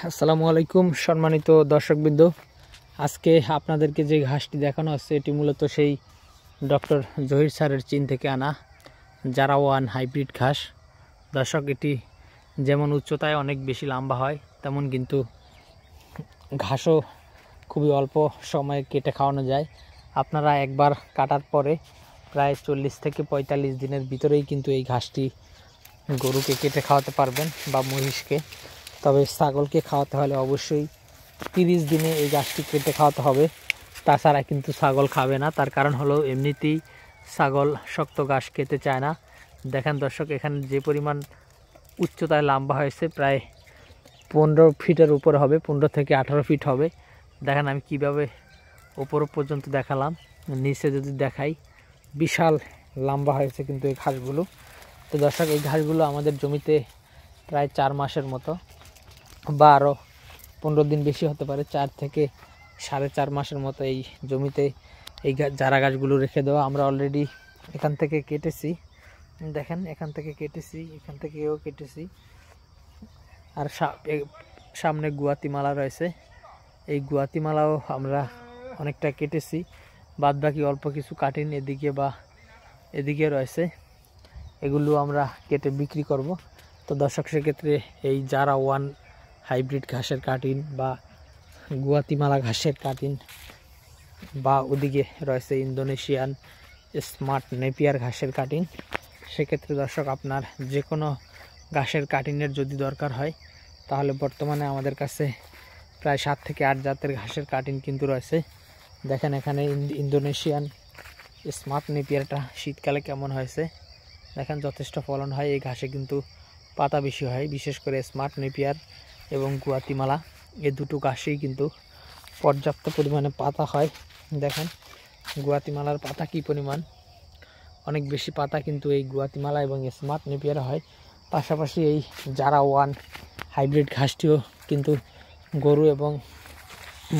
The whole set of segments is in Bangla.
আসসালামু আলাইকুম সম্মানিত দর্শকবৃন্দ। আজকে আপনাদেরকে যে ঘাসটি দেখানো হচ্ছে এটি মূলত সেই ডক্টর জহির স্যারের চীন থেকে আনা জারা ওয়ান হাইব্রিড ঘাস। দর্শক, এটি যেমন উচ্চতায় অনেক বেশি লম্বা হয়, তেমন কিন্তু ঘাসও খুবই অল্প সময়ে কেটে খাওয়ানো যায়। আপনারা একবার কাটার পরে প্রায় 40 থেকে 45 দিনের ভিতরেই কিন্তু এই ঘাসটি গরুকে কেটে খাওয়াতে পারবেন বা মহিষকে। তবে ছাগলকে খাওয়াতে হলে অবশ্যই 30 দিনে এই ঘাসটি কেটে খাওয়াতে হবে, তাছাড়া কিন্তু ছাগল খাবে না। তার কারণ হলো এমনিতেই ছাগল শক্ত ঘাস খেতে চায় না। দেখেন দর্শক, এখানে যে পরিমাণ উচ্চতায় লম্বা হয়েছে প্রায় 15 ফিটের উপরে হবে, 15 থেকে 18 ফিট হবে। দেখেন আমি কিভাবে উপর পর্যন্ত দেখালাম, নিচে যদি দেখাই বিশাল লম্বা হয়েছে কিন্তু এই ঘাসগুলো। তো দর্শক, এই ঘাসগুলো আমাদের জমিতে প্রায় 4 মাসের মতো বা আরও 15 দিন বেশি হতে পারে, 4 থেকে 4.5 মাসের মতো এই জমিতে এই চারা গাছগুলো রেখে দেওয়া। আমরা অলরেডি এখান থেকে কেটেছি, দেখেন এখান থেকে কেটেছি, এখান থেকেও কেটেছি। আর সামনে গুয়াতিমালা রয়েছে, এই গুয়াতিমালাও আমরা অনেকটা কেটেছি, বাদ বাকি অল্প কিছু কাটিন এদিকে বা এদিকে রয়েছে, এগুলো আমরা কেটে বিক্রি করব। তো দর্শক, সেক্ষেত্রে এই জারা ওয়ান হাইব্রিড ঘাসের কাটিন বা গুয়াতিমালা ঘাসের কাটিন বা ওদিকে রয়েছে ইন্দোনেশিয়ান স্মার্ট নেপিয়ার ঘাসের কাটিন, সেক্ষেত্রে দর্শক আপনার যে কোনো ঘাসের কাটিনের যদি দরকার হয় তাহলে বর্তমানে আমাদের কাছে প্রায় 7 থেকে 8 জাতের ঘাসের কাটিন কিন্তু রয়েছে। দেখেন এখানে ইন্দোনেশিয়ান স্মার্ট নেপিয়ারটা শীতকালে কেমন হয়েছে, দেখেন যথেষ্ট ফলন হয় এই ঘাসে, কিন্তু পাতা বেশি হয়। বিশেষ করে স্মার্ট নেপিয়ার এবং গুয়াতিমালা এই দুটো ঘাসেই কিন্তু পর্যাপ্ত পরিমাণে পাতা হয়। দেখেন গুয়াতিমালার পাতা কি পরিমাণ, অনেক বেশি পাতা কিন্তু এই গুয়াতিমালা এবং স্মার্ট নেপিয়ার হয়। পাশাপাশি এই জারা ওয়ান হাইব্রিড ঘাসটিও কিন্তু গরু এবং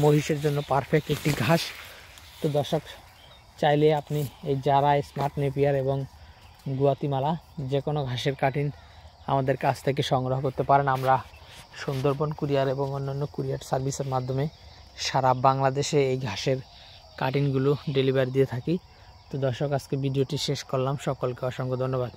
মহিষের জন্য পারফেক্ট একটি ঘাস। তো দর্শক, চাইলে আপনি এই জারা, স্মার্ট নেপিয়ার এবং গুয়াতিমালা যে কোনো ঘাসের কাটিন আমাদের কাছ থেকে সংগ্রহ করতে পারেন। আমরা সুন্দরবন কুরিয়ার এবং অন্যান্য কুরিয়ার সার্ভিসের মাধ্যমে সারা বাংলাদেশে এই ঘাসের কাটিনগুলো ডেলিভারি দিয়ে থাকি। তো দর্শক, আজকে ভিডিওটি শেষ করলাম। সকলকে অসংখ্য ধন্যবাদ।